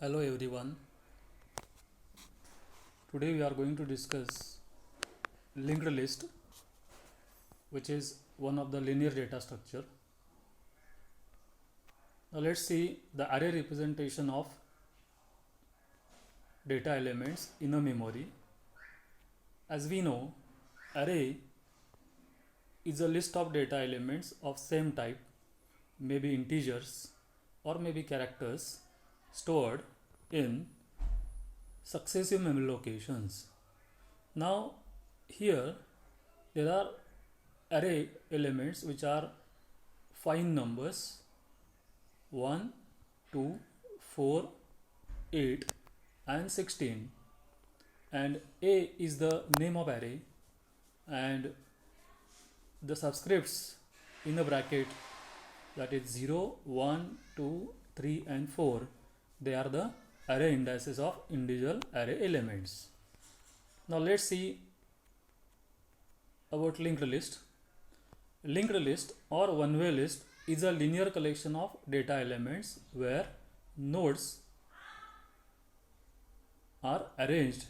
Hello everyone. Today we are going to discuss linked list, which is one of the linear data structure. Now let's see the array representation of data elements in a memory. As we know, array is a list of data elements of same type, maybe integers or maybe characters, stored in successive memory locations. Now here there are array elements which are fine numbers 1, 2, 4, 8 and 16, and A is the name of array and the subscripts in the bracket, that is 0, 1, 2, 3 and 4, they are the array indices of individual array elements. Now let's see about linked list. Linked list or one-way list is a linear collection of data elements where nodes are arranged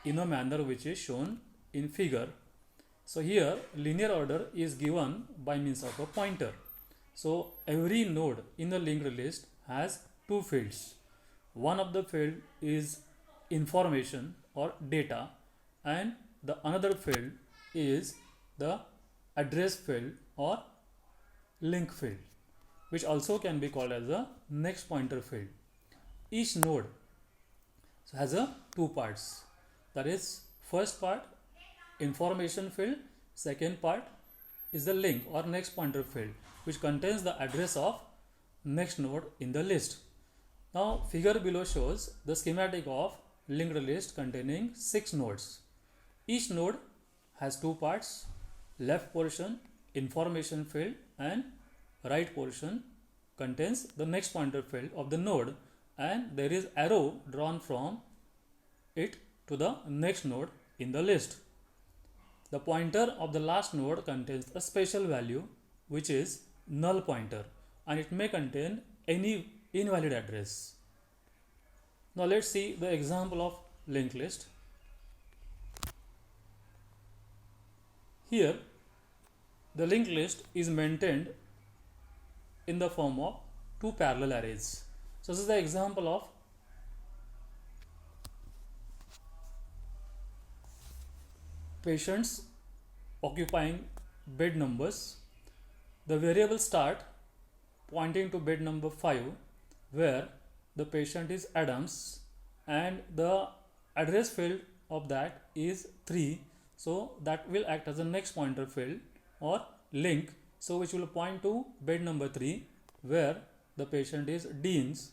in a manner which is shown in figure. So here linear order is given by means of a pointer. So every node in the linked list has two fields. One of the field is information or data, and the another field is the address field or link field, which also can be called as a next pointer field. Each node has a two parts, that is first part information field, second part is the link or next pointer field, which contains the address of next node in the list. Now figure below shows the schematic of linked list containing 6 nodes. Each node has two parts, left portion information field and right portion contains the next pointer field of the node, and there is arrow drawn from it to the next node in the list. The pointer of the last node contains a special value which is null pointer, and it may contain any invalid address. Now let's see the example of linked list. Here the linked list is maintained in the form of two parallel arrays. So this is the example of patients occupying bed numbers. The variable start pointing to bed number 5, where the patient is Adams, and the address field of that is 3, so that will act as a next pointer field or link, so which will point to bed number 3, where the patient is Deans,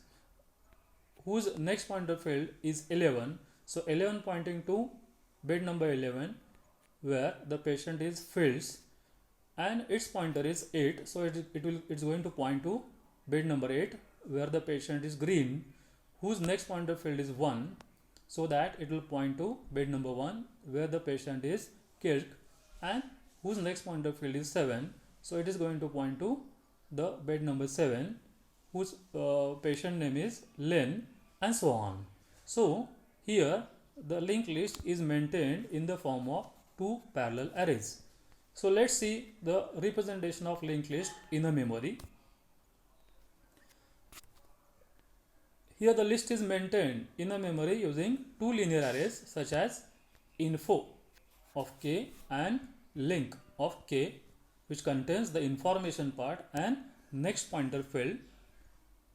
whose next pointer field is 11, so 11 pointing to bed number 11, where the patient is Fields, and its pointer is 8, so it's going to point to bed number 8, where the patient is Green, whose next pointer field is 1, so that it will point to bed number 1, where the patient is Kirk, and whose next pointer field is 7, so it is going to point to the bed number 7, whose patient name is Len, and so on. So here the linked list is maintained in the form of two parallel arrays. So let's see the representation of linked list in a memory. Here the list is maintained in a memory using two linear arrays such as info of k and link of k, which contains the information part and next pointer field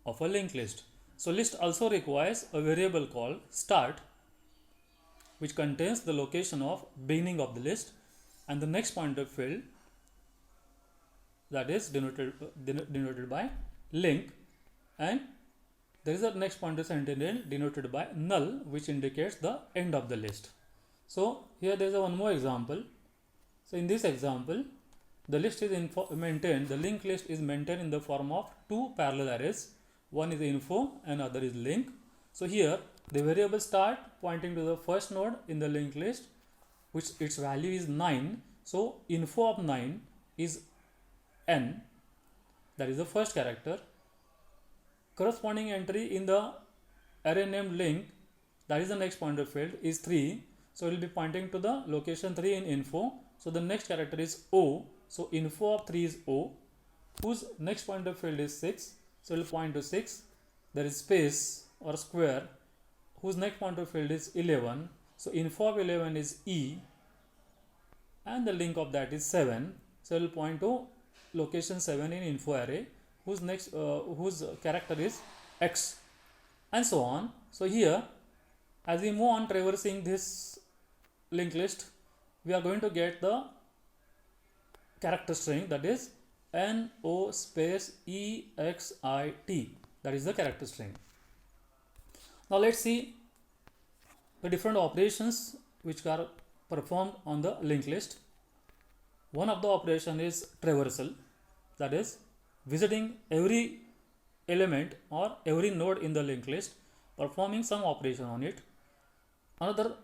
of a linked list. So list also requires a variable called start, which contains the location of beginning of the list and the next pointer field, that is denoted by link, and there is a next pointer sentinel denoted by null, which indicates the end of the list. So here there is one more example. So in this example, the list is maintained, the linked list is maintained in the form of two parallel arrays. One is info and other is link. So here the variable start pointing to the first node in the linked list, which its value is 9. So info of 9 is n, that is the first character, corresponding entry in the array name link, that is the next pointer field, is 3. So it will be pointing to the location 3 in info. So the next character is O. So info of 3 is O, whose next pointer field is 6. So it will point to 6. There is space or square, whose next pointer field is 11. So info of 11 is E, and the link of that is 7. So it will point to location 7 in info array, whose character is X, and so on. So here, as we move on traversing this linked list, we are going to get the character string, that is NO space EXIT, that is the character string. Now let's see the different operations which are performed on the linked list. One of the operation is traversal, that is visiting every element or every node in the linked list, performing some operation on it. Another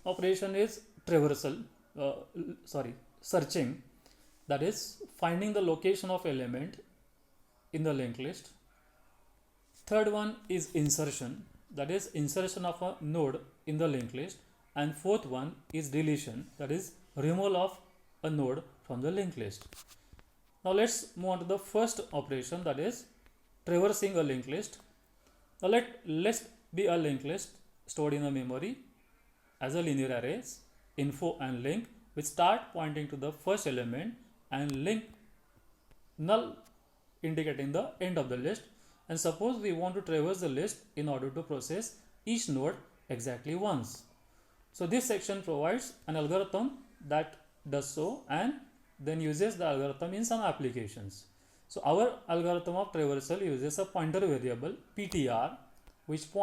operation is searching, that is finding the location of element in the linked list. Third one is insertion, that is insertion of a node in the linked list. And fourth one is deletion, that is removal of a node from the linked list. Now let's move on to the first operation, that is traversing a linked list. Now let's be a linked list stored in a memory as a linear arrays, info and link, which start pointing to the first element, and link null indicating the end of the list. And suppose we want to traverse the list in order to process each node exactly once. So this section provides an algorithm that does so, and then uses the algorithm in some applications. So our algorithm of traversal uses a pointer variable ptr, which points